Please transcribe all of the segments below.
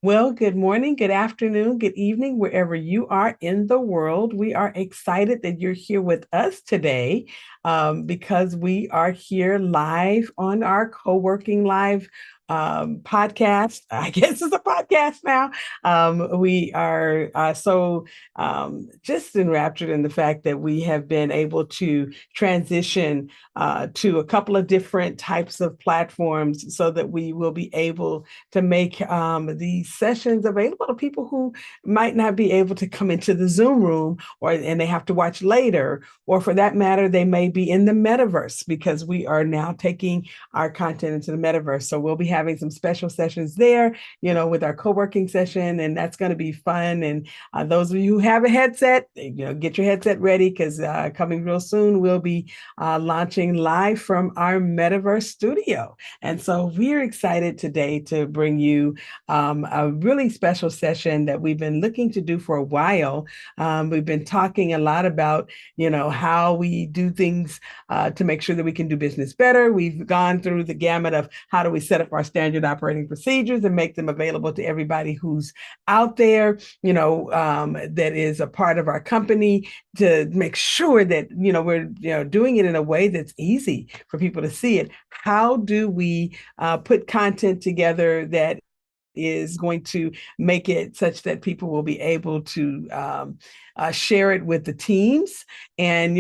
Well, good morning, good afternoon, good evening, wherever you are in the world. We are excited that you're here with us today because we are here live on our co-working live podcast. I guess it's a podcast now. We are just enraptured in the fact that we have been able to transition to a couple of different types of platforms so that we will be able to make these sessions available to people who might not be able to come into the Zoom room and they have to watch later, or for that matter, they may be in the metaverse because we are now taking our content into the metaverse. So we'll be having some special sessions there, with our co-working session, and that's going to be fun. And those of you who have a headset, get your headset ready because coming real soon, we'll be launching live from our metaverse studio. And so we're excited today to bring you a really special session that we've been looking to do for a while. We've been talking a lot about, how we do things to make sure that we can do business better. We've gone through the gamut of how do we set up our standard operating procedures and make them available to everybody who's out there, that is a part of our company to make sure that, we're, doing it in a way that's easy for people to see it. How do we put content together that is going to make it such that people will be able to share it with the teams. And,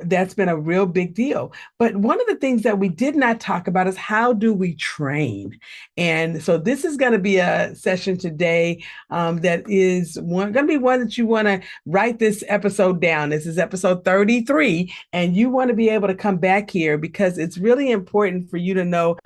that's been a real big deal. But one of the things that we did not talk about is how do we train? And so this is going to be a session today that is going to be one that you want to write this episode down. This is episode 33, and you want to be able to come back here because it's really important for you to know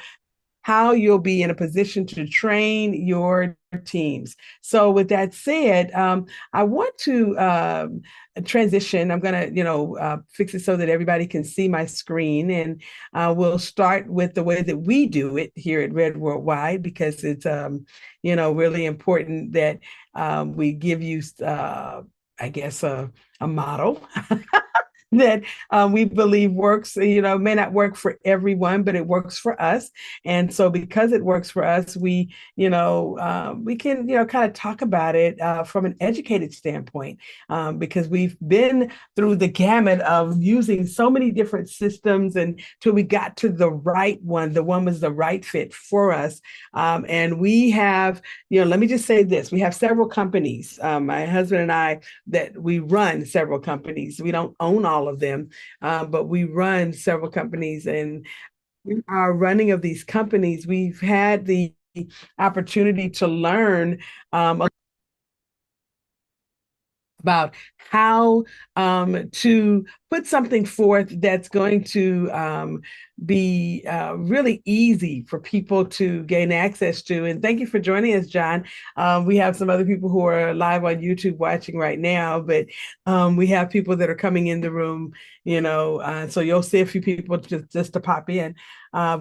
how you'll be in a position to train your teams. So with that said, I want to transition. I'm going to, fix it so that everybody can see my screen. And we'll start with the way that we do it here at Red Worldwide, because it's, really important that we give you, I guess, a model that we believe works, may not work for everyone, but it works for us. And so because it works for us, we can, kind of talk about it from an educated standpoint, because we've been through the gamut of using so many different systems until we got to the right one. The one was the right fit for us. And we have, let me just say this, we have several companies, my husband and I, that we run several companies. We don't own all of them, but we run several companies. And in our running of these companies, we've had the opportunity to learn about how to put something forth that's going to be really easy for people to gain access to. And thank you for joining us, John. We have some other people who are live on YouTube watching right now, but we have people that are coming in the room, so you'll see a few people just to pop in.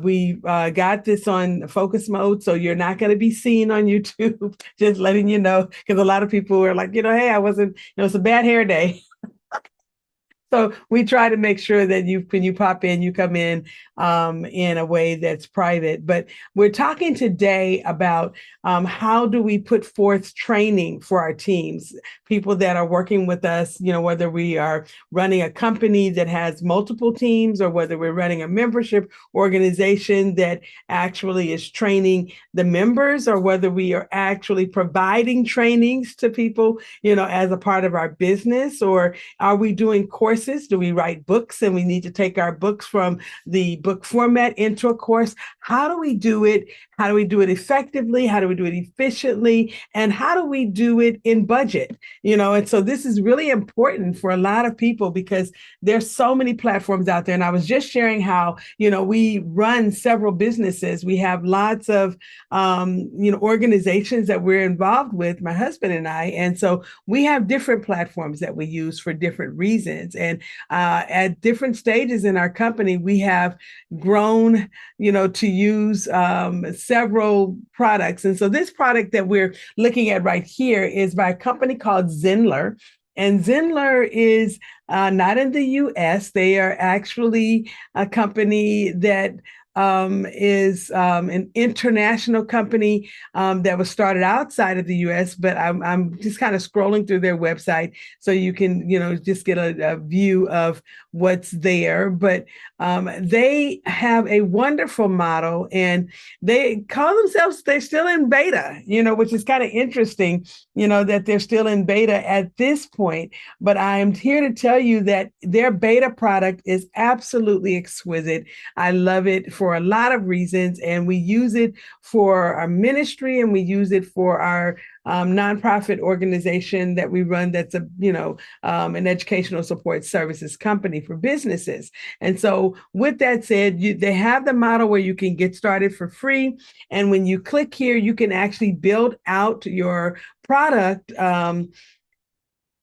We got this on focus mode, so you're not going to be seen on YouTube, just letting you know, because a lot of people are like, hey, I wasn't, it's a bad hair day. So we try to make sure that when you pop in, you come in a way that's private. But we're talking today about how do we put forth training for our teams, people that are working with us, whether we are running a company that has multiple teams or whether we're running a membership organization that actually is training the members, or whether we are actually providing trainings to people, as a part of our business, or are we doing courses? Do we write books and we need to take our books from the book format into a course? How do we do it? How do we do it effectively? How do we do it efficiently? And how do we do it in budget? And so this is really important for a lot of people because there's so many platforms out there. And I was just sharing how, we run several businesses. We have lots of, organizations that we're involved with, my husband and I. And so we have different platforms that we use for different reasons. And at different stages in our company, we have grown, to use several products. And so this product that we're looking at right here is by a company called Zenler. And Zenler is not in the US. They are actually a company that is an international company that was started outside of the U.S., but I'm just kind of scrolling through their website so you can, just get a view of what's there. But they have a wonderful model, and they call themselves, they're still in beta, which is kind of interesting, that they're still in beta at this point. But I'm here to tell you that their beta product is absolutely exquisite. I love it for a lot of reasons, and we use it for our ministry, and we use it for our nonprofit organization that we run. That's an educational support services company for businesses. And so, with that said, they have the model where you can get started for free, and when you click here, you can actually build out your product.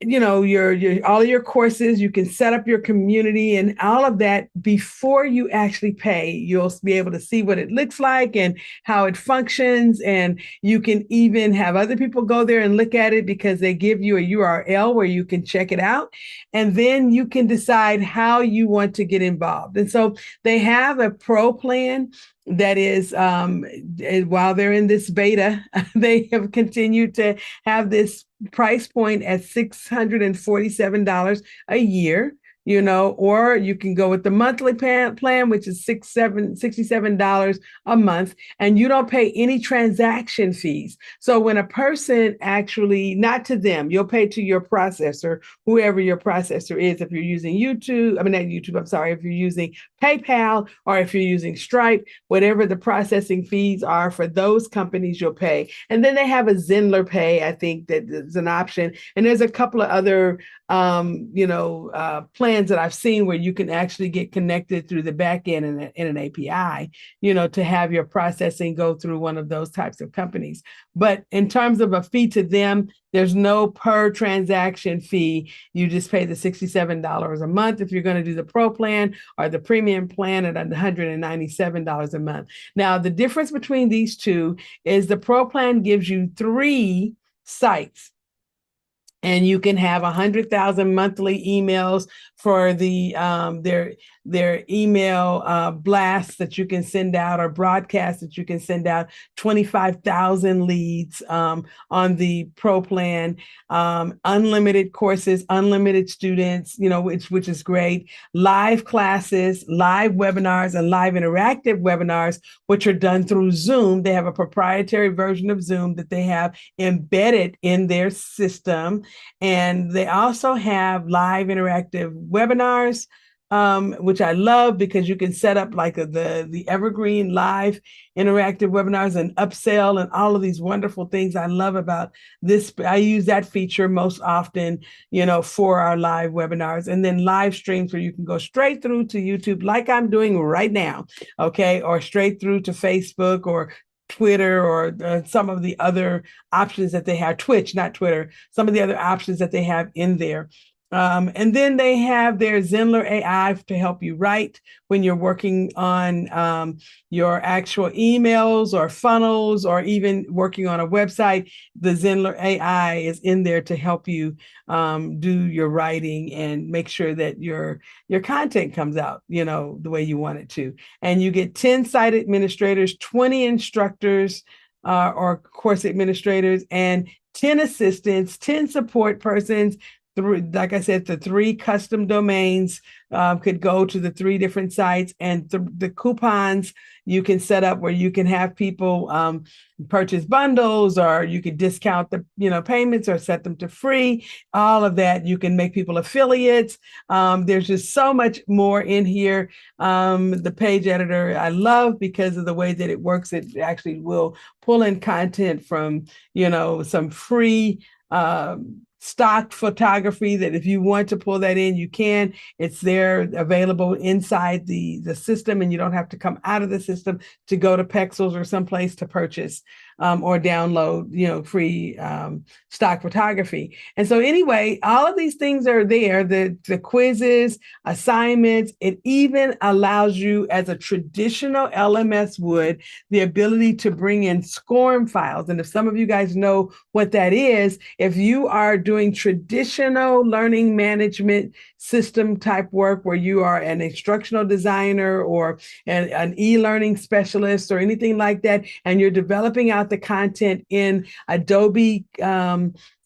Your all of your courses, you can set up your community and all of that before you actually pay. You'll be able to see what it looks like and how it functions, and you can even have other people go there and look at it because they give you a URL where you can check it out, and then you can decide how you want to get involved. And so they have a pro plan that is, while they're in this beta, they have continued to have this price point at $647 a year, or you can go with the monthly plan, which is $67 a month, and you don't pay any transaction fees. So when a person actually, not to them, you'll pay to your processor, whoever your processor is. If you're using not YouTube, I'm sorry, if you're using PayPal or if you're using Stripe, whatever the processing fees are for those companies, you'll pay. And then they have a Zenler Pay, I think that is an option. And there's a couple of other plans that I've seen where you can actually get connected through the back end in an API, to have your processing go through one of those types of companies. But in terms of a fee to them, there's no per transaction fee. You just pay the $67 a month if you're going to do the pro plan, or the premium plan at $197 a month. Now, the difference between these two is the pro plan gives you 3 sites, and you can have 100,000 monthly emails for their email blasts that you can send out, or broadcasts that you can send out. 25,000 leads on the pro plan, unlimited courses, unlimited students, which is great. Live classes, live webinars, and live interactive webinars, which are done through Zoom. They have a proprietary version of Zoom that they have embedded in their system. And they also have live interactive webinars, which I love because you can set up like the evergreen live interactive webinars and upsell and all of these wonderful things I love about this. I use that feature most often, for our live webinars, and then live streams where you can go straight through to YouTube like I'm doing right now, okay, or straight through to Facebook or Twitter, or some of the other options that they have. Twitch, not Twitter, some of the other options that they have in there. And then they have their Zenler AI to help you write when you're working on your actual emails or funnels, or even working on a website. The Zenler AI is in there to help you do your writing and make sure that your content comes out, the way you want it to. And you get 10 site administrators, 20 instructors or course administrators, and 10 assistants, 10 support persons. Like I said, the 3 custom domains could go to the 3 different sites, and the coupons you can set up where you can have people purchase bundles, or you could discount the payments or set them to free. All of that, you can make people affiliates. There's just so much more in here. The page editor I love because of the way that it works. It actually will pull in content from some free stock photography that if you want to pull that in, you can. It's there available inside the system, and you don't have to come out of the system to go to Pexels or someplace to purchase or download, free stock photography. And so anyway, all of these things are there, the quizzes, assignments. It even allows you, as a traditional LMS would, the ability to bring in SCORM files. And if some of you guys know what that is, if you are doing traditional learning management system type work where you are an instructional designer or an e-learning specialist or anything like that, and you're developing out the content in Adobe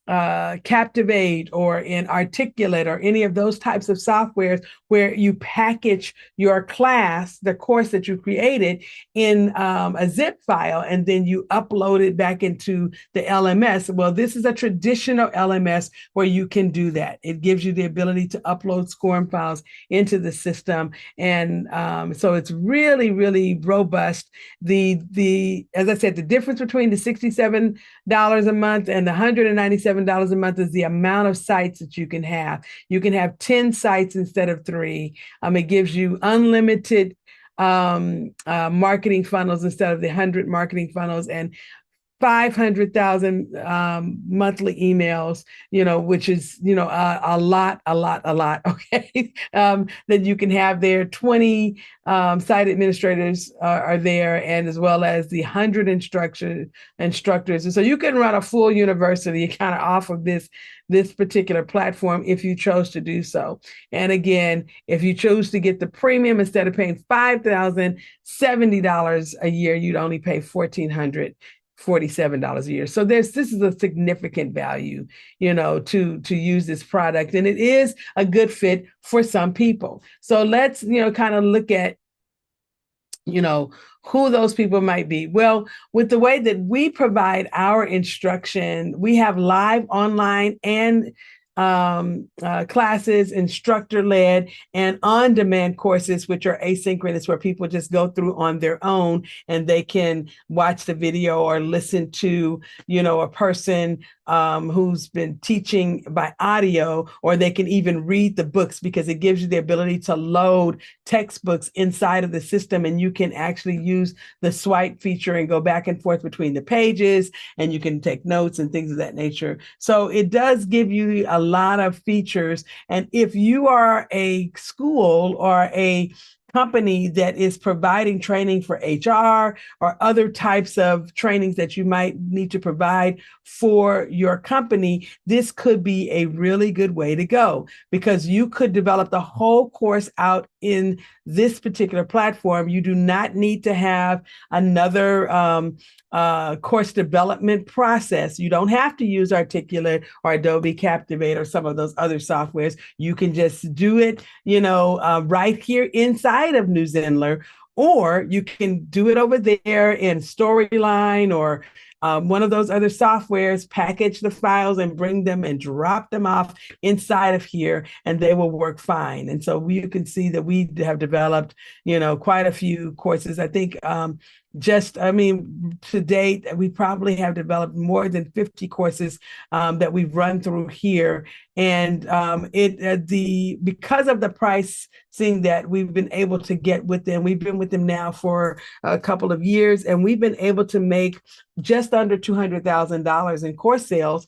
Captivate or in Articulate or any of those types of softwares where you package your class, the course that you created, in a zip file, and then you upload it back into the LMS. Well, this is a traditional LMS where you can do that. It gives you the ability to upload SCORM files into the system. And so it's really, really robust. As I said, the difference between the $67 a month and the $197 a month is the amount of sites that you can have. You can have 10 sites instead of 3. It gives you unlimited marketing funnels instead of the 100 marketing funnels, and 500,000 monthly emails, which is, a lot. Okay. That you can have there. 20 site administrators are there, and as well as the 100 instructors. And so you can run a full university kind of off of this particular platform if you chose to do so. And again, if you chose to get the premium, instead of paying $5,070 a year, you'd only pay $1,447 a year. So this is a significant value, to use this product, and it is a good fit for some people. So let's, kind of look at, who those people might be. Well, with the way that we provide our instruction, we have live online and classes, instructor-led, and on-demand courses, which are asynchronous, where people just go through on their own and they can watch the video or listen to, a person who's been teaching by audio, or they can even read the books, because it gives you the ability to load textbooks inside of the system, and you can actually use the swipe feature and go back and forth between the pages, and you can take notes and things of that nature. So it does give you a lot of features. And if you are a school or a company that is providing training for HR or other types of trainings that you might need to provide for your company, this could be a really good way to go, because you could develop the whole course out in this particular platform. You do not need to have another course development process. You don't have to use Articulate or Adobe Captivate or some of those other softwares. You can just do it, right here inside of Newzenler, or you can do it over there in Storyline or one of those other softwares, package the files and bring them and drop them off inside of here, and they will work fine. And so you can see that we have developed, quite a few courses. I think to date, we probably have developed more than 50 courses that we've run through here. And because of the pricing that we've been able to get with them, we've been with them now for a couple of years, and we've been able to make just under $200,000 in course sales,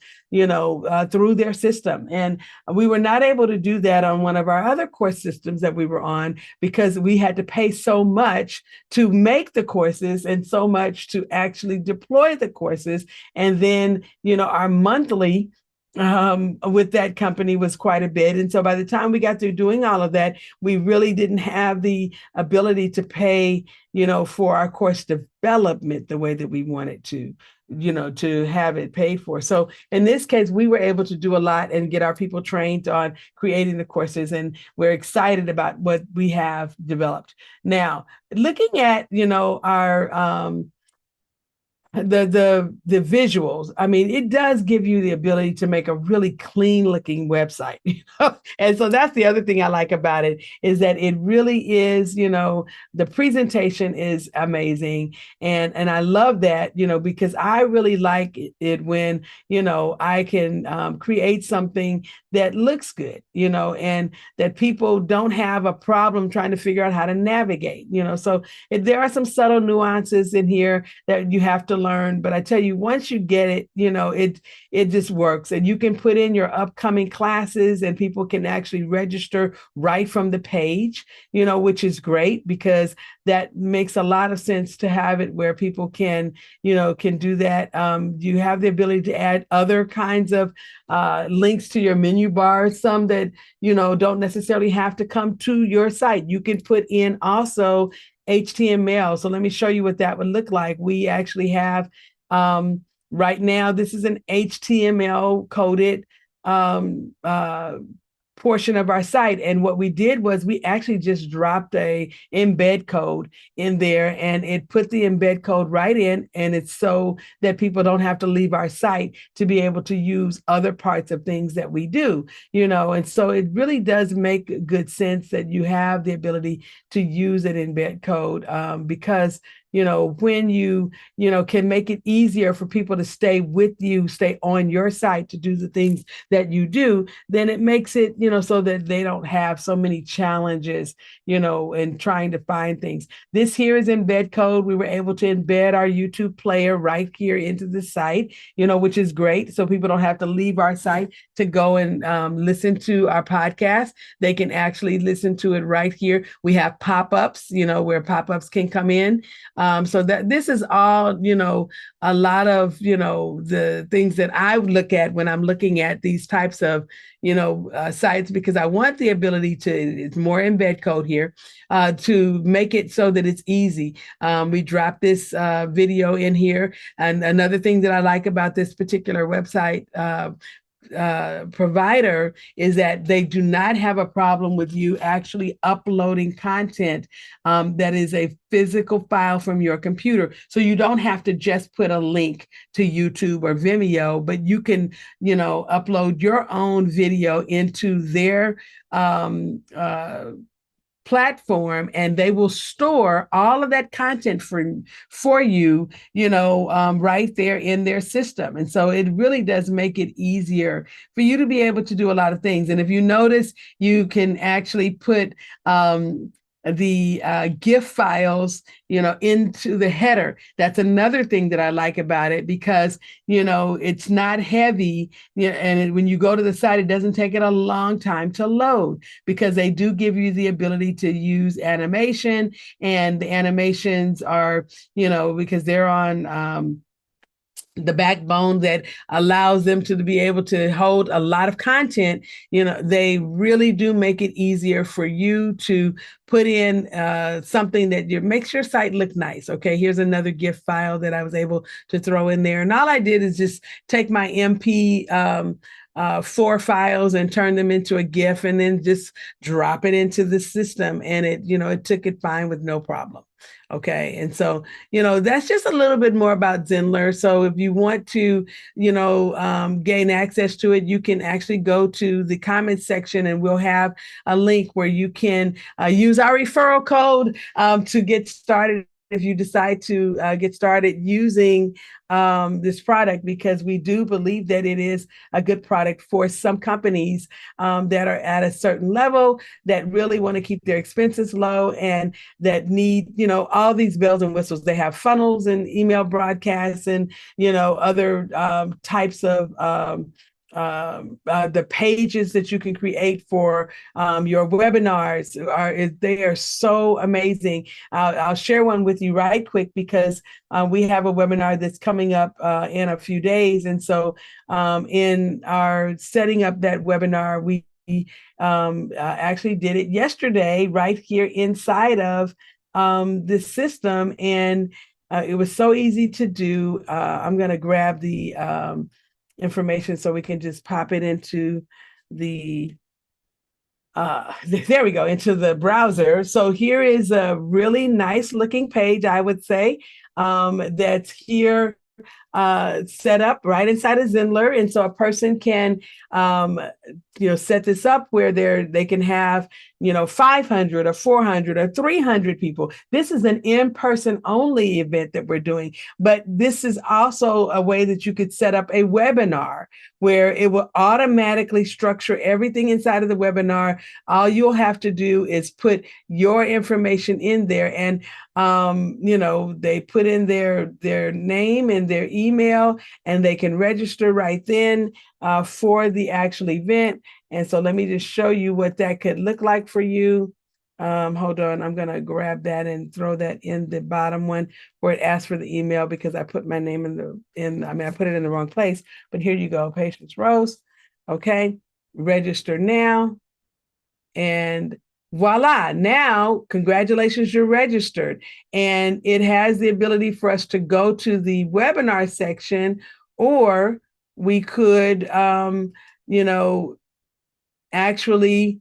through their system. And we were not able to do that on one of our other course systems that we were on, because we had to pay so much to make the courses and so much to actually deploy the courses. And then, our monthly with that company was quite a bit. And so by the time we got through doing all of that, we really didn't have the ability to pay, for our course development the way that we wanted to have it paid for. So in this case, we were able to do a lot and get our people trained on creating the courses, and we're excited about what we have developed. Now, looking at, our the visuals, it does give you the ability to make a really clean looking website, and so that's the other thing I like about it, is that it really is, the presentation is amazing, and I love that, because I really like it when, I can create something that looks good, and that people don't have a problem trying to figure out how to navigate, so there are some subtle nuances in here that you have to learn, but I tell you, once you get it, it just works. And you can put in your upcoming classes and people can actually register right from the page, which is great because that makes a lot of sense to have it where people can do that. You have the ability to add other kinds of links to your menu bar, some that, don't necessarily have to come to your site. You can put in also HTML. So let me show you what that would look like. We actually have right now, this is an HTML coded portion of our site. And what we did was we actually just dropped a embed code in there and it put the embed code right in. And it's so that people don't have to leave our site to be able to use other parts of things that we do, and so it really does make good sense that you have the ability to use an embed code because when you can make it easier for people to stay with you, stay on your site to do the things that you do, then it makes it, so that they don't have so many challenges, in trying to find things. This here is embed code. We were able to embed our YouTube player right here into the site, which is great. So people don't have to leave our site to go and listen to our podcast. They can actually listen to it right here. We have pop-ups, where pop-ups can come in. So that this is all, a lot of, the things that I look at when I'm looking at these types of, sites, because I want the ability to, it's more embed code here, to make it so that it's easy. We dropped this video in here. And another thing that I like about this particular website provider is that they do not have a problem with you actually uploading content that is a physical file from your computer. So you don't have to just put a link to YouTube or Vimeo, but you can, upload your own video into their platform, and they will store all of that content for you, right there in their system. And so it really does make it easier for you to be able to do a lot of things. And if you notice, you can actually put the GIF files, into the header. That's another thing that I like about it because, it's not heavy. And when you go to the site, it doesn't take it a long time to load because they do give you the ability to use animation, and the animations are, because they're on the backbone that allows them to be able to hold a lot of content, they really do make it easier for you to put in something that makes your site look nice. Okay, here's another GIF file that I was able to throw in there. And all I did is just take my MP 4 files and turn them into a GIF and then just drop it into the system. And it took it fine with no problem. Okay. And so, that's just a little bit more about Zenler. So if you want to, gain access to it, you can actually go to the comments section and we'll have a link where you can use our referral code to get started if you decide to get started using this product, because we do believe that it is a good product for some companies that are at a certain level that really want to keep their expenses low and that need, all these bells and whistles. They have funnels and email broadcasts and, other types of the pages that you can create for your webinars they are so amazing. I'll share one with you right quick because we have a webinar that's coming up in a few days. And so in our setting up that webinar, we actually did it yesterday right here inside of this system. And it was so easy to do. I'm going to grab the information so we can just pop it into the there we go, into the browser. So here is a really nice looking page, I would say, that's here set up right inside of Zenler. And so a person can, set this up where they can have, 500 or 400 or 300 people. This is an in-person only event that we're doing, but this is also a way that you could set up a webinar where it will automatically structure everything inside of the webinar. All you'll have to do is put your information in there, and they put in their name and their email, and they can register right then for the actual event. And so let me just show you what that could look like for you. Hold on, I'm gonna grab that and throw that in the bottom one where it asks for the email, because I put my name I put it in the wrong place, but here you go, Patience Rose. Okay, register now. And voila, now, congratulations, you're registered. And it has the ability for us to go to the webinar section, or we could, actually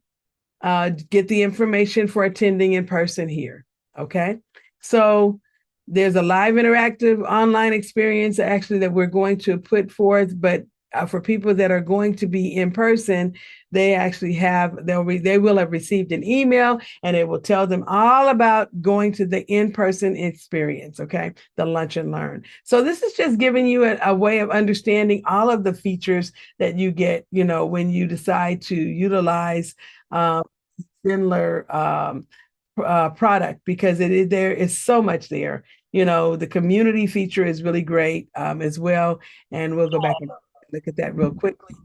get the information for attending in person here. Okay. So there's a live interactive online experience actually that we're going to put forth, but for people that are going to be in person, they actually they will have received an email, and it will tell them all about going to the in-person experience, okay, the Lunch and Learn. So this is just giving you a way of understanding all of the features that you get, when you decide to utilize Zenler product, because there is so much there. The community feature is really great as well, and we'll go back and look at that real quickly.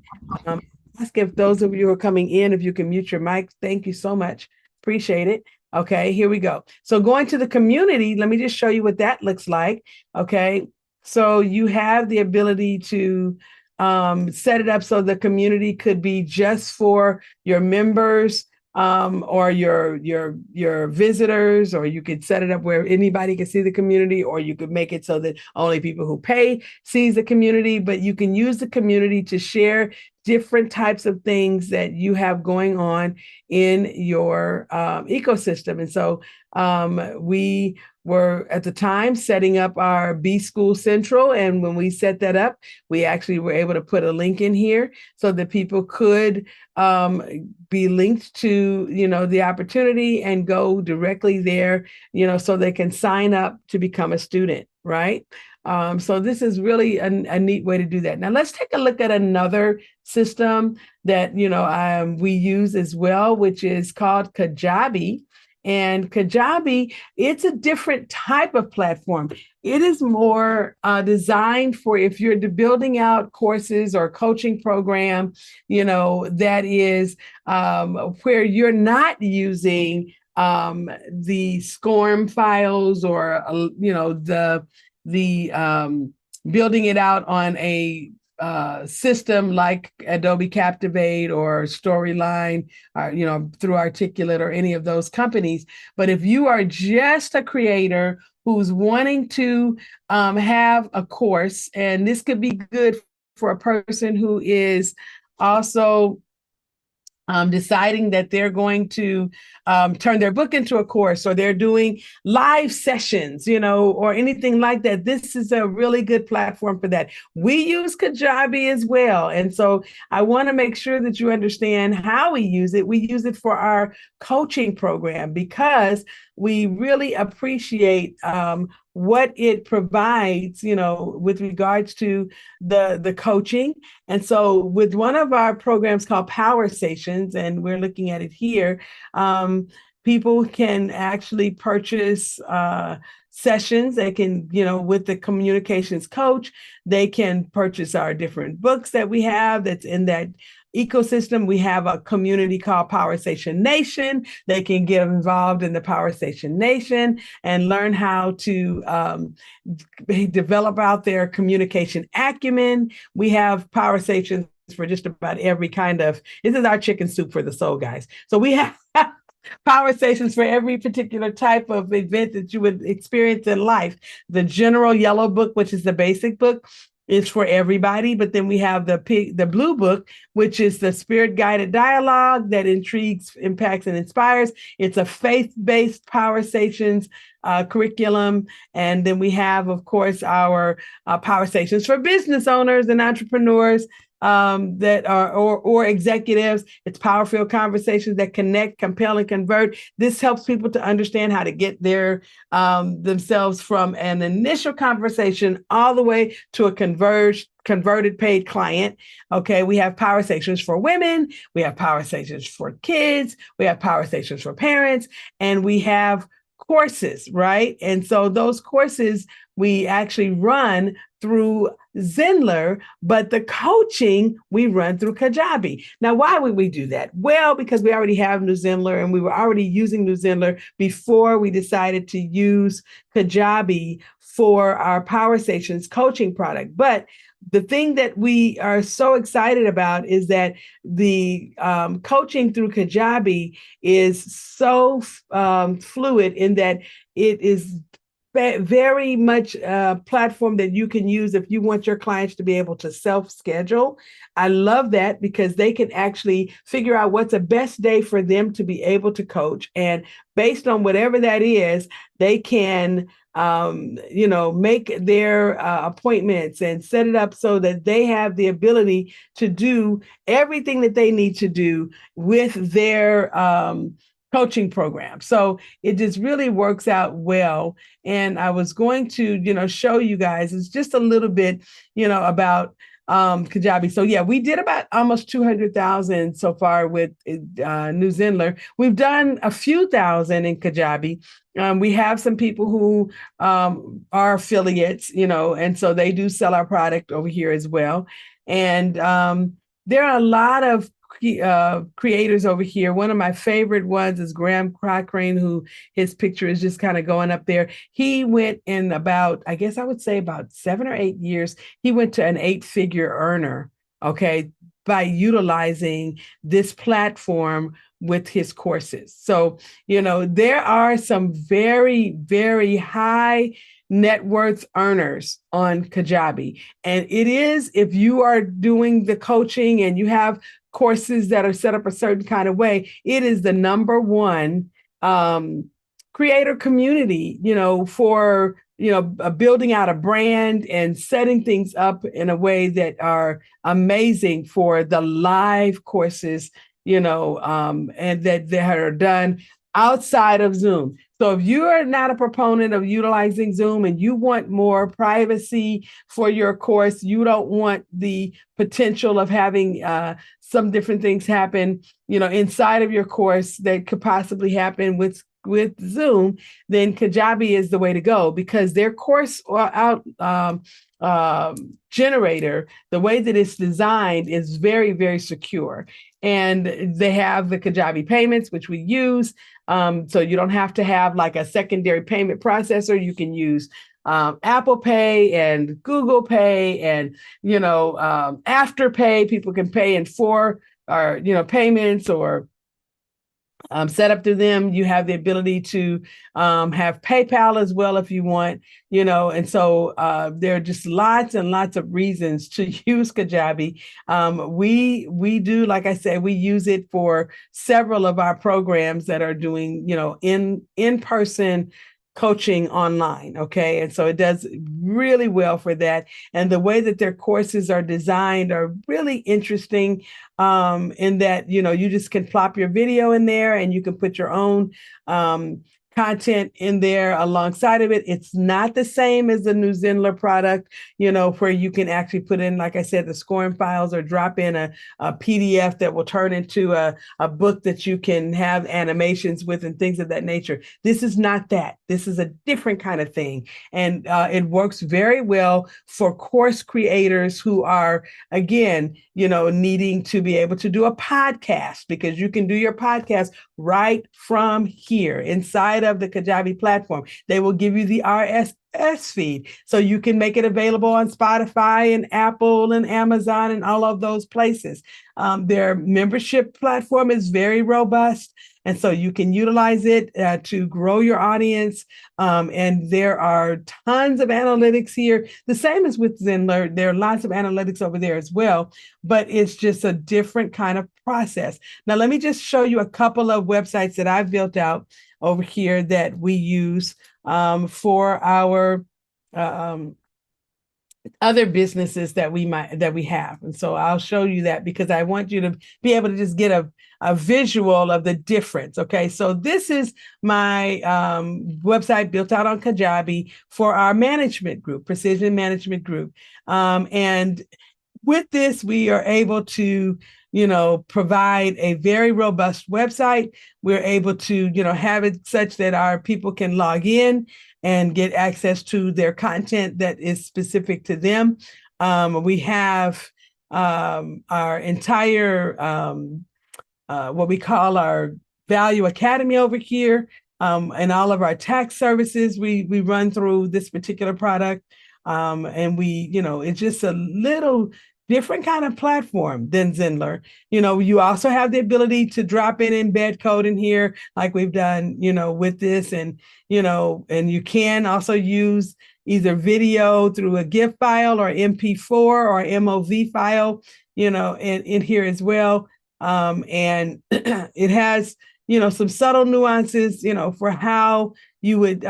Ask if those of you who are coming in, if you can mute your mic. Thank you so much. Appreciate it. Okay, here we go. So going to the community, let me just show you what that looks like. Okay, so you have the ability to set it up so the community could be just for your members, or your visitors, or you could set it up where anybody can see the community, or you could make it so that only people who pay sees the community. But you can use the community to share different types of things that you have going on in your ecosystem. And so we were at the time setting up our B School Central. And when we set that up, we actually were able to put a link in here so that people could be linked to, the opportunity and go directly there, so they can sign up to become a student, right? So this is really a neat way to do that. Now let's take a look at another system that, we use as well, which is called Kajabi. And Kajabi, it's a different type of platform. It is more designed for if you're building out courses or coaching program, that is where you're not using the SCORM files, or, the building it out on a system like Adobe Captivate or Storyline, through Articulate or any of those companies. But if you are just a creator who's wanting to have a course, and this could be good for a person who is also deciding that they're going to turn their book into a course, or they're doing live sessions, or anything like that. This is a really good platform for that. We use Kajabi as well. And so I want to make sure that you understand how we use it. We use it for our coaching program because we really appreciate what it provides, with regards to the coaching. And so with one of our programs called Power Stations, and we're looking at it here, people can actually purchase sessions. They can, with the communications coach, they can purchase our different books that we have that's in that ecosystem. We have a community called Power Station Nation. They can get involved in the Power Station Nation and learn how to develop out their communication acumen. We have Power Stations for just about every kind of, this is our chicken soup for the soul, guys. So we have Power Stations for every particular type of event that you would experience in life. The general yellow book, which is the basic book, is for everybody. But then we have the blue book, which is the spirit guided dialogue that intrigues, impacts, and inspires. It's a faith-based Power Stations curriculum. And then we have, of course, our Power Stations for business owners and entrepreneurs. that are or executives. It's power-filled conversations that connect, compel, and convert. This helps people to understand how to get their themselves from an initial conversation all the way to a converted paid client. Okay, we have power stations for women, we have power stations for kids, we have power stations for parents, and we have courses, right? And so those courses we actually run through Zenler, but the coaching we run through Kajabi. Now, why would we do that? Well, because we already have New Zenler and we were already using New Zenler before we decided to use Kajabi for our Power Stations coaching product. But the thing that we are so excited about is that the coaching through Kajabi is so fluid in that it is very much a platform that you can use if you want your clients to be able to self-schedule. I love that because they can actually figure out what's the best day for them to be able to coach. And based on whatever that is, they can make their appointments and set it up so that they have the ability to do everything that they need to do with their coaching program. So it just really works out well. And I was going to, show you guys, it's just a little bit, about Kajabi. So yeah, we did about almost 200,000 so far with New Zenler. We've done a few thousand in Kajabi. We have some people who are affiliates, and so they do sell our product over here as well. And there are a lot of creators over here. One of my favorite ones is Graham Cochrane, who his picture is just kind of going up there. He went in about, I guess I would say about 7 or 8 years, he went to an 8-figure earner, okay, by utilizing this platform with his courses. So, there are some very, very high net worth earners on Kajabi. And it is, if you are doing the coaching and you have courses that are set up a certain kind of way, it is the number one creator community, for building out a brand and setting things up in a way that are amazing for the live courses, and that are done outside of Zoom. So if you are not a proponent of utilizing Zoom and you want more privacy for your course, you don't want the potential of having some different things happen, inside of your course that could possibly happen with Zoom, then Kajabi is the way to go, because their course generator, the way that it's designed, is very, very secure. And they have the Kajabi payments, which we use. So you don't have to have like a secondary payment processor. You can use Apple Pay and Google Pay and, Afterpay. People can pay in 4 or, payments or set up through them. You have the ability to have PayPal as well if you want, and so there are just lots and lots of reasons to use Kajabi. We do, like I said, we use it for several of our programs that are doing, in-person coaching online. Okay. And so it does really well for that. And the way that their courses are designed are really interesting in that, you just can plop your video in there and you can put your own content in there alongside of it. It's not the same as the New Zenler product, where you can actually put in, like I said, the scoring files or drop in a PDF that will turn into a book that you can have animations with and things of that nature. This is not that. This is a different kind of thing. And it works very well for course creators who are, again, needing to be able to do a podcast, because you can do your podcast right from here inside of the Kajabi platform. They will give you the RSS feed, so you can make it available on Spotify and Apple and Amazon and all of those places. Their membership platform is very robust, and so you can utilize it to grow your audience. And there are tons of analytics here. The same as with Zenler. There are lots of analytics over there as well, but it's just a different kind of process. Now, let me just show you a couple of websites that I've built out over here that we use for our other businesses that we have. And so I'll show you that because I want you to be able to just get a visual of the difference. Okay, so this is my website built out on Kajabi for our management group, Precision Management Group. And with this, we are able to, provide a very robust website. We're able to, have it such that our people can log in and get access to their content that is specific to them. We have our entire what we call our Value Academy over here, and all of our tax services we run through this particular product. And it's just a little different kind of platform than Zenler. You also have the ability to drop in embed code in here, like we've done, with this, and and you can also use either video through a GIF file or MP4 or MOV file, in here as well. And it has, some subtle nuances, for how you would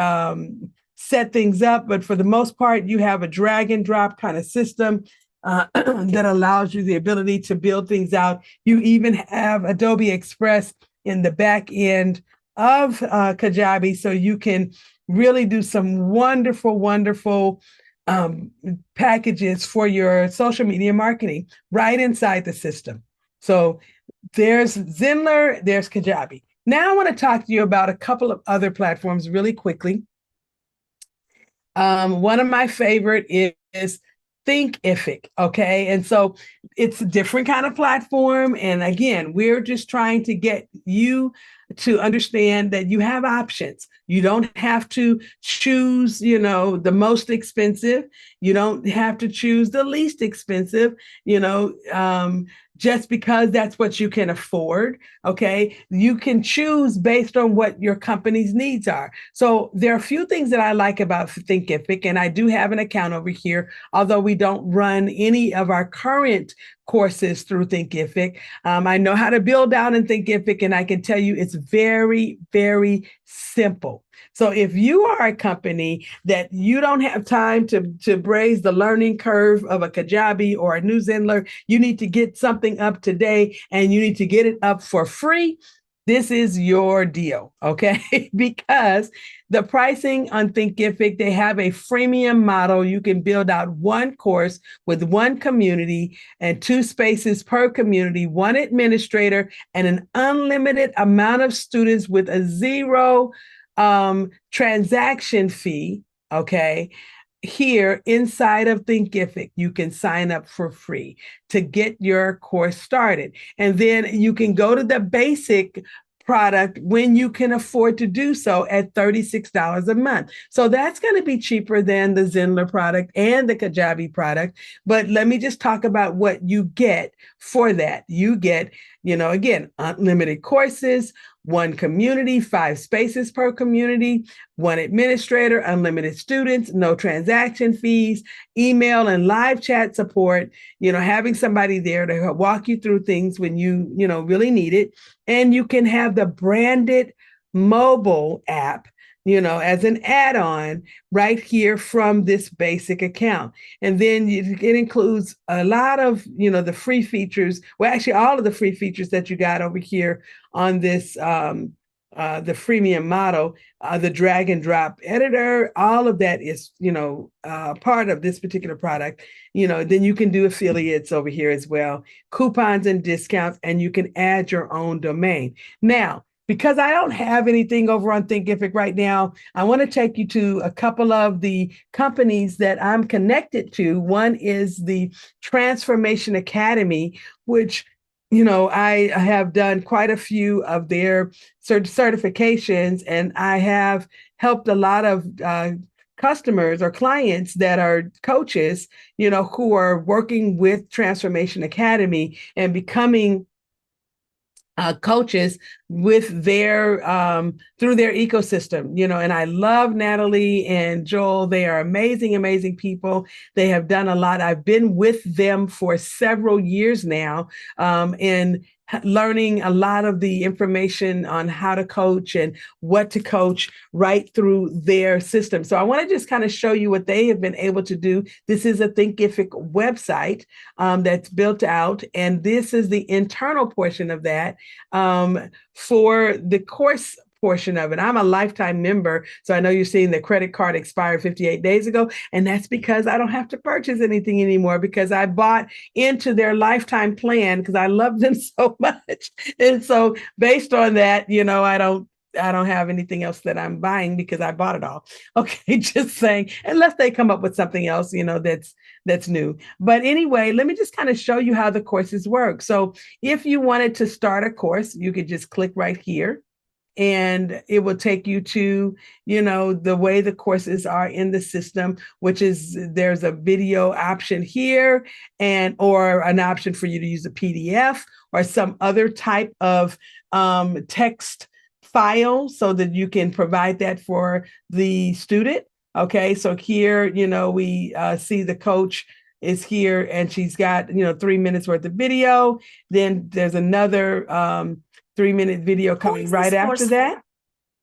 set things up. But for the most part, you have a drag and drop kind of system that allows you the ability to build things out. You even have Adobe Express in the back end of Kajabi, so you can really do some wonderful, wonderful packages for your social media marketing right inside the system. So there's Zenler, there's Kajabi. Now I want to talk to you about a couple of other platforms really quickly. One of my favorite is Thinkific, okay? And so it's a different kind of platform. And again, we're just trying to get you to understand that you have options. You don't have to choose, the most expensive. You don't have to choose the least expensive, just because that's what you can afford. Okay. You can choose based on what your company's needs are. So there are a few things that I like about Thinkific, and I do have an account over here, although we don't run any of our current courses through Thinkific. I know how to build out in Thinkific, and I can tell you it's very, very simple. So if you are a company that you don't have time to braze the learning curve of a Kajabi or a new Zenler, you need to get something up today and you need to get it up for free. This is your deal, okay? Because the pricing on Thinkific, they have a freemium model. You can build out one course with one community and 2 spaces per community, 1 administrator, and an unlimited amount of students with a 0 transaction fee, okay? Here inside of Thinkific, you can sign up for free to get your course started. And then you can go to the basic product when you can afford to do so at $36 a month. So that's going to be cheaper than the Zenler product and the Kajabi product. But let me just talk about what you get for that. You get, again, unlimited courses, 1 community, 5 spaces per community, 1 administrator, unlimited students, no transaction fees, email and live chat support, having somebody there to walk you through things when you really need it. And you can have the branded mobile app, as an add-on right here from this basic account. And then it includes a lot of, the free features. Well, actually, all of the free features that you got over here on this, the freemium model, the drag and drop editor, all of that is, part of this particular product. Then you can do affiliates over here as well, coupons and discounts, and you can add your own domain. Now, because I don't have anything over on Thinkific right now, I want to take you to a couple of the companies that I'm connected to. One is the Transformation Academy, which, I have done quite a few of their certifications, and I have helped a lot of customers or clients that are coaches, who are working with Transformation Academy and becoming coaches with their through their ecosystem, and I love Natalie and Joel. They are amazing, amazing people. They have done a lot. I've been with them for several years now, in learning a lot of the information on how to coach and what to coach right through their system. So I want to just kind of show you what they have been able to do. This is a Thinkific website that's built out, and this is the internal portion of that for the course portion of it. I'm a lifetime member, so I know you're seeing the credit card expired 58 days ago, and that's because I don't have to purchase anything anymore because I bought into their lifetime plan because I love them so much. And so based on that, I don't have anything else that I'm buying because I bought it all. Okay, just saying, unless they come up with something else, that's new. But anyway, let me just kind of show you how the courses work. So if you wanted to start a course, you could just click right here and it will take you to, the way the courses are in the system, which is there's a video option here or an option for you to use a PDF or some other type of text file so that you can provide that for the student. Okay, so here, we see the coach is here and she's got, 3 minutes worth of video. Then there's another 3-minute video coming right after that.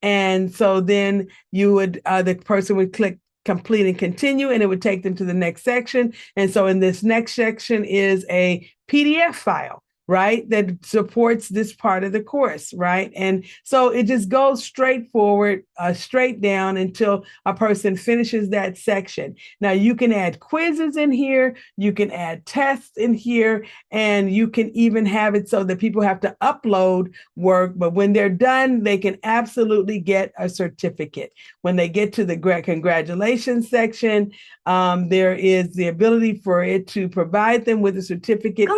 And so then the person would click complete and continue, and it would take them to the next section. And so in this next section is a PDF file, right, that supports this part of the course, right? And so it just goes straight forward, straight down until a person finishes that section. Now you can add quizzes in here, you can add tests in here, and you can even have it so that people have to upload work, but when they're done, they can absolutely get a certificate. When they get to the congratulations section, there is the ability for it to provide them with a certificate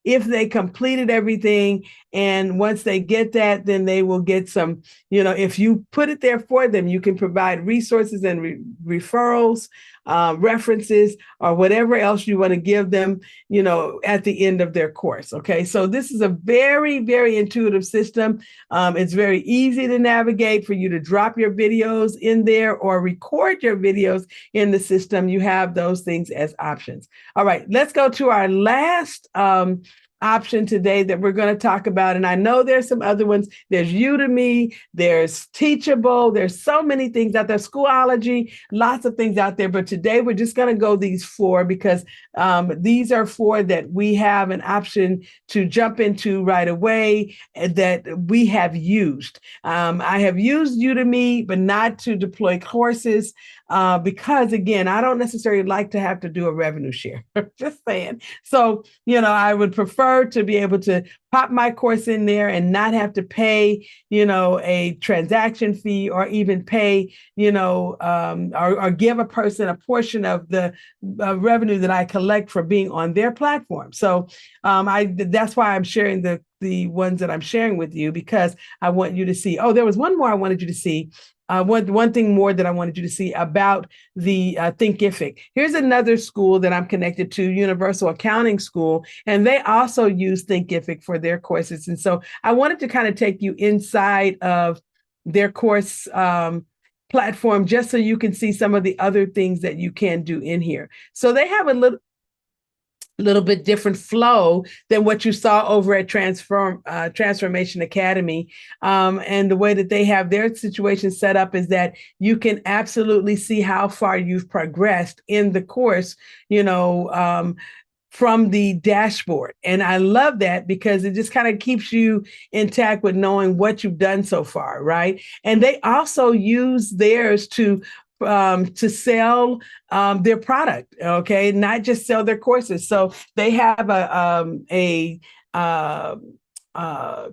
if they completed everything. And once they get that, then they will get some, if you put it there for them, you can provide resources and referrals, references, or whatever else you want to give them, at the end of their course. Okay. So this is a very, very intuitive system. It's very easy to navigate for you to drop your videos in there or record your videos in the system. You have those things as options. All right, let's go to our last option today that we're going to talk about. And I know there's some other ones. There's Udemy, there's Teachable, there's so many things out there, Schoology, lots of things out there. But today we're just going to go these 4 because these are 4 that we have an option to jump into right away that we have used. I have used Udemy, but not to deploy courses because, again, I don't necessarily like to have to do a revenue share. Just saying. So, I would prefer to be able to pop my course in there and not have to pay, a transaction fee or even pay, or give a person a portion of the revenue that I collect for being on their platform. So that's why I'm sharing the ones that I'm sharing with you, because I want you to see. Oh, there was one more I wanted you to see. One thing more that I wanted you to see about the Thinkific. Here's another school that I'm connected to, Universal Accounting School, and they also use Thinkific for their courses. And so I wanted to kind of take you inside of their course platform just so you can see some of the other things that you can do in here. So they have a little bit different flow than what you saw over at Transformation Academy. And the way that they have their situation set up is that you can absolutely see how far you've progressed in the course, from the dashboard. And I love that because it just kind of keeps you intact with knowing what you've done so far, right? And they also use theirs to sell their product, okay, not just sell their courses. So they have a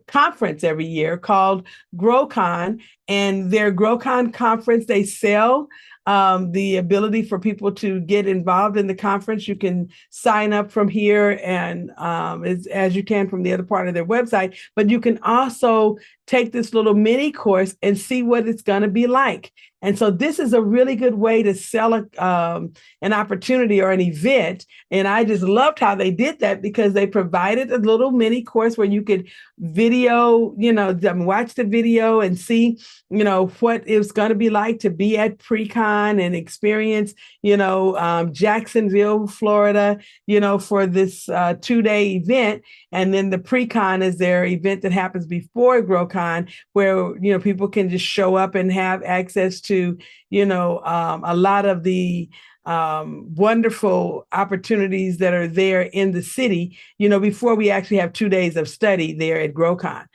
conference every year called GrowCon, and their GrowCon conference, they sell the ability for people to get involved in the conference. You can sign up from here and as you can from the other part of their website, but you can also take this little mini course and see what it's going to be like. And so this is a really good way to sell an opportunity or an event. And I just loved how they did that because they provided a little mini course where you could watch the video and see, what it's going to be like to be at pre-con con and experience, Jacksonville, Florida, for this 2-day event. And then the pre-con is their event that happens before GrowCon, where, people can just show up and have access to, a lot of the wonderful opportunities that are there in the city, before we actually have 2 days of study there at GrowCon.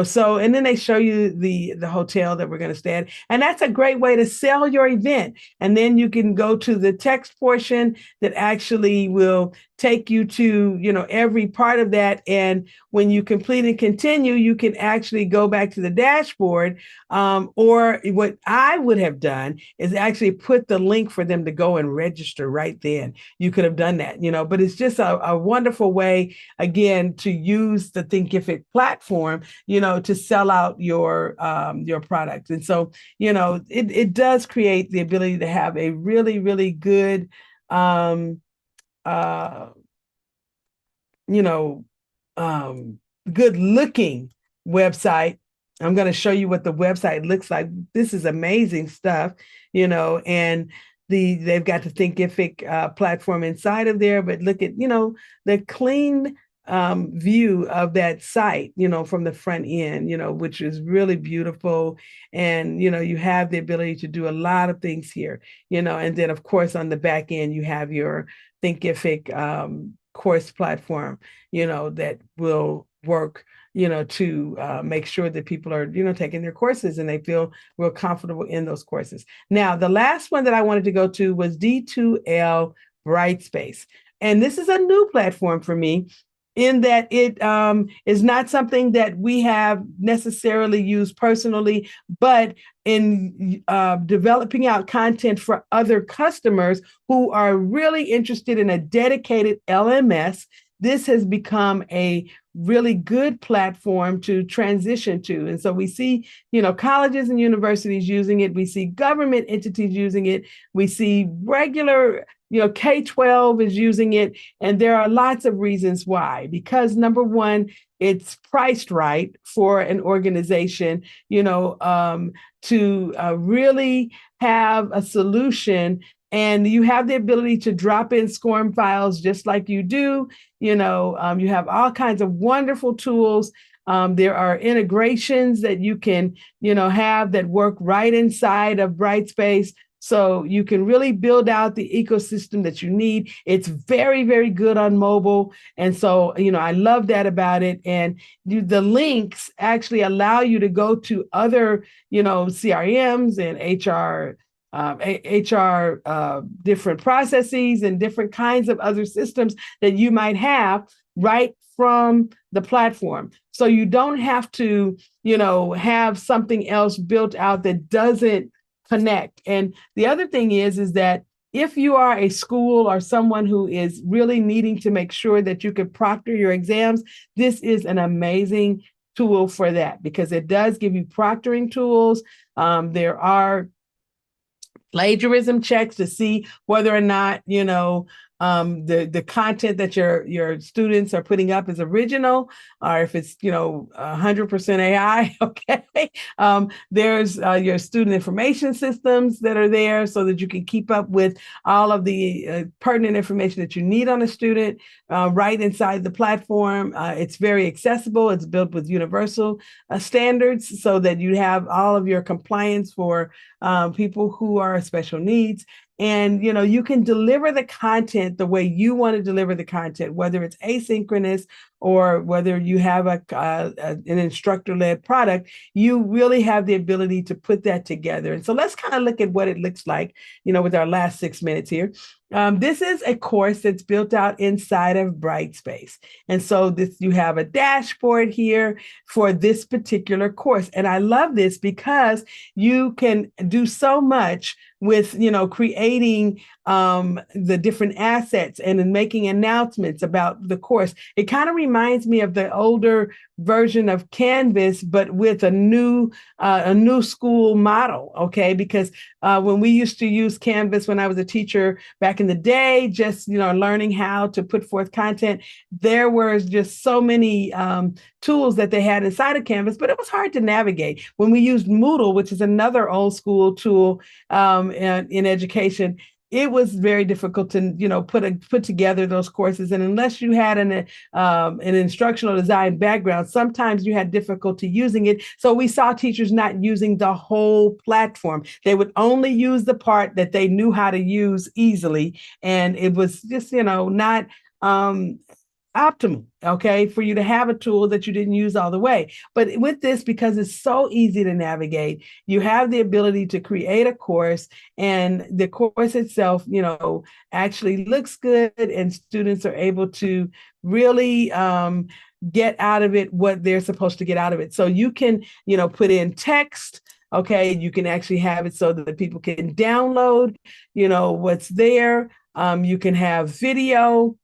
So, and then they show you the hotel that we're going to stay at. And that's a great way to sell your event. And then you can go to the text portion that actually will take you to, every part of that. And when you complete and continue, you can actually go back to the dashboard. Or what I would have done is actually put the link for them to go and register right then. You could have done that, but it's just a wonderful way, again, to use the Thinkific platform, to sell out your product. And so, it does create the ability to have a really, really good, good looking website. I'm going to show you what the website looks like. This is amazing stuff, and they've got the Thinkific platform inside of there, but look at, the clean view of that site, from the front end, which is really beautiful. And, you have the ability to do a lot of things here, and then of course, on the back end, you have your Thinkific course platform, that will work, to make sure that people are, taking their courses and they feel real comfortable in those courses. Now, the last one that I wanted to go to was D2L Brightspace. And this is a new platform for me, in that it is not something that we have necessarily used personally, but in developing out content for other customers who are really interested in a dedicated LMS, this has become a really good platform to transition to. And so we see, colleges and universities using it. We see government entities using it. We see regular, K-12 is using it. And there are lots of reasons why. Because number one, it's priced right for an organization, to really have a solution. And you have the ability to drop in SCORM files just like you do. You have all kinds of wonderful tools. There are integrations that you can, have that work right inside of Brightspace. So you can really build out the ecosystem that you need. It's very, very good on mobile. And so, I love that about it. And the links actually allow you to go to other, CRMs and HR different processes and different kinds of other systems that you might have right from the platform. So you don't have to, have something else built out that doesn't connect. And the other thing is that if you are a school or someone who is really needing to make sure that you can proctor your exams, this is an amazing tool for that, because it does give you proctoring tools. There are plagiarism checks to see whether or not, the content that your students are putting up is original, or if it's 100% AI. Okay. There's your student information systems that are there so that you can keep up with all of the pertinent information that you need on a student right inside the platform. It's very accessible. It's built with universal standards so that you have all of your compliance for people who are special needs. And, you can deliver the content the way you want to deliver the content, whether it's asynchronous or whether you have an instructor-led product. You really have the ability to put that together. And so let's kind of look at what it looks like, with our last 6 minutes here. This is a course that's built out inside of Brightspace. And so you have a dashboard here for this particular course. And I love this because you can do so much with, creating the different assets and then making announcements about the course. It kind of reminds me of the older version of Canvas, but with a new school model. Okay, because when we used to use Canvas when I was a teacher back in the day, just learning how to put forth content, there was just so many tools that they had inside of Canvas, but it was hard to navigate. When we used Moodle, which is another old school tool in education, it was very difficult to put together those courses, and unless you had an instructional design background, sometimes you had difficulty using it. So we saw teachers not using the whole platform. They would only use the part that they knew how to use easily, and it was just not optimal, okay, for you to have a tool that you didn't use all the way. But with this, because it's so easy to navigate, you have the ability to create a course, and the course itself, actually looks good, and students are able to really get out of it what they're supposed to get out of it. So you can, put in text. Okay, you can actually have it so that people can download, what's there. You can have video.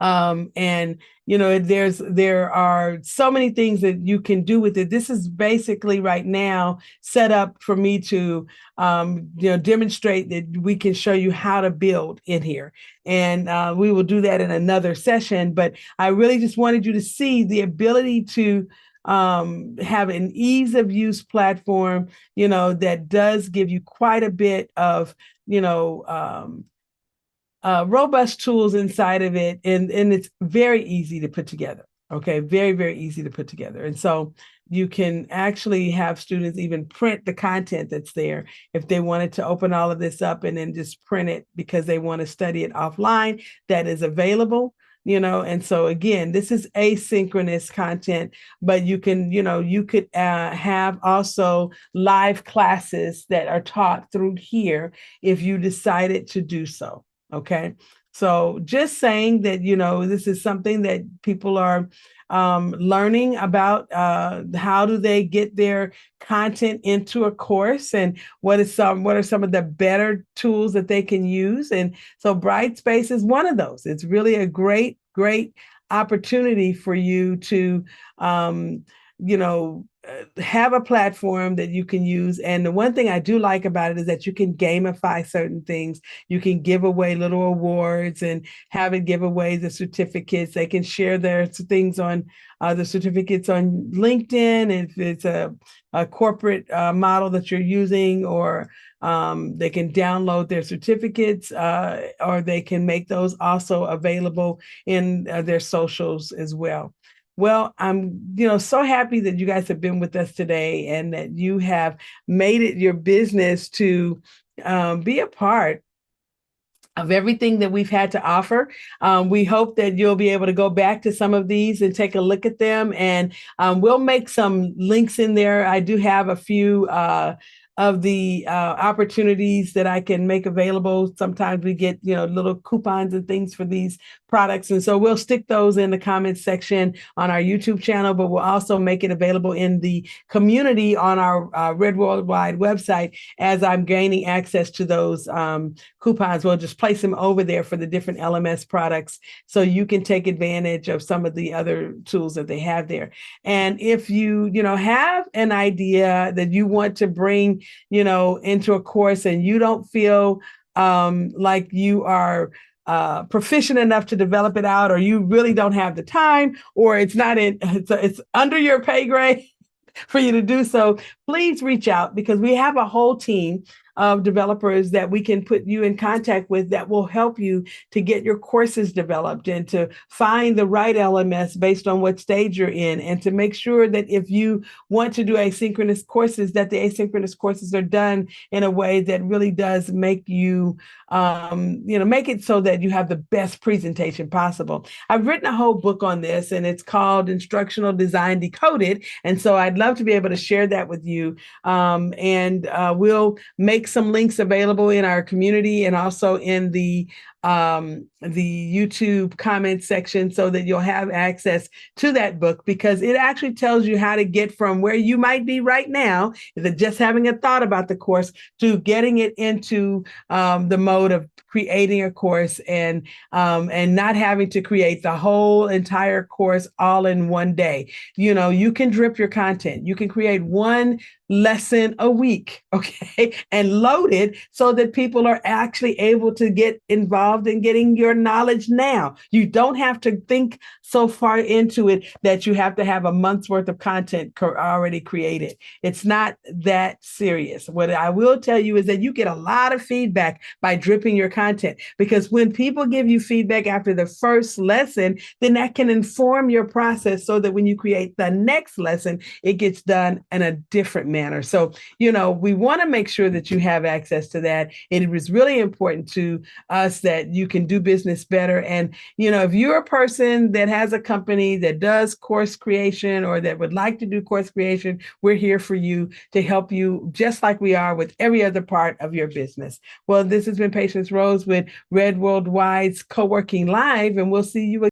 And there are so many things that you can do with it. This is basically right now set up for me to demonstrate that we can show you how to build in here, and we will do that in another session. But I really just wanted you to see the ability to have an ease of use platform, that does give you quite a bit of robust tools inside of it, and it's very easy to put together. Okay, very, very easy to put together. And so you can actually have students even print the content that's there if they wanted to open all of this up and then just print it because they want to study it offline. That is available. And so again, this is asynchronous content, but you could have also live classes that are taught through here if you decided to do so. Okay. So just saying that, this is something that people are learning about. How do they get their content into a course, and what are some of the better tools that they can use? And so Brightspace is one of those. It's really a great, great opportunity for you to, have a platform that you can use. And the one thing I do like about it is that you can gamify certain things. You can give away little awards and have it give away the certificates. They can share their things on the certificates on LinkedIn if it's a corporate model that you're using, or they can download their certificates, or they can make those also available in their socials as well. Well, I'm, so happy that you guys have been with us today, and that you have made it your business to be a part of everything that we've had to offer. We hope that you'll be able to go back to some of these and take a look at them, and we'll make some links in there. I do have a few of the opportunities that I can make available. Sometimes we get, little coupons and things for these products. And so we'll stick those in the comments section on our YouTube channel, but we'll also make it available in the community on our Red Worldwide website. As I'm gaining access to those coupons, we'll just place them over there for the different LMS products, so you can take advantage of some of the other tools that they have there. And if you, have an idea that you want to bring, into a course, and you don't feel like you are proficient enough to develop it out, or you really don't have the time, or it's under your pay grade for you to do so, please reach out, because we have a whole team of developers that we can put you in contact with that will help you to get your courses developed and to find the right LMS based on what stage you're in, and to make sure that if you want to do asynchronous courses, that the asynchronous courses are done in a way that really does make you, make it so that you have the best presentation possible. I've written a whole book on this, and it's called Instructional Design Decoded. And so I'd love to be able to share that with you. And we'll make some links available in our community, and also in the the YouTube comment section so that you'll have access to that book, because it actually tells you how to get from where you might be right now, is it just having a thought about the course, to getting it into the mode of creating a course, and not having to create the whole entire course all in one day. You can drip your content. You can create one lesson a week, okay, and load it so that people are actually able to get involved in getting your knowledge now. You don't have to think so far into it that you have to have a month's worth of content already created. It's not that serious. What I will tell you is that you get a lot of feedback by dripping your content, because when people give you feedback after the first lesson, then that can inform your process so that when you create the next lesson, it gets done in a different manner. So, we want to make sure that you have access to that. It is really important to us that you can do business better. And, if you're a person that has a company that does course creation or that would like to do course creation, we're here for you to help you, just like we are with every other part of your business. Well, this has been Patience Rose with Red Worldwide's Co-working Live, and we'll see you again.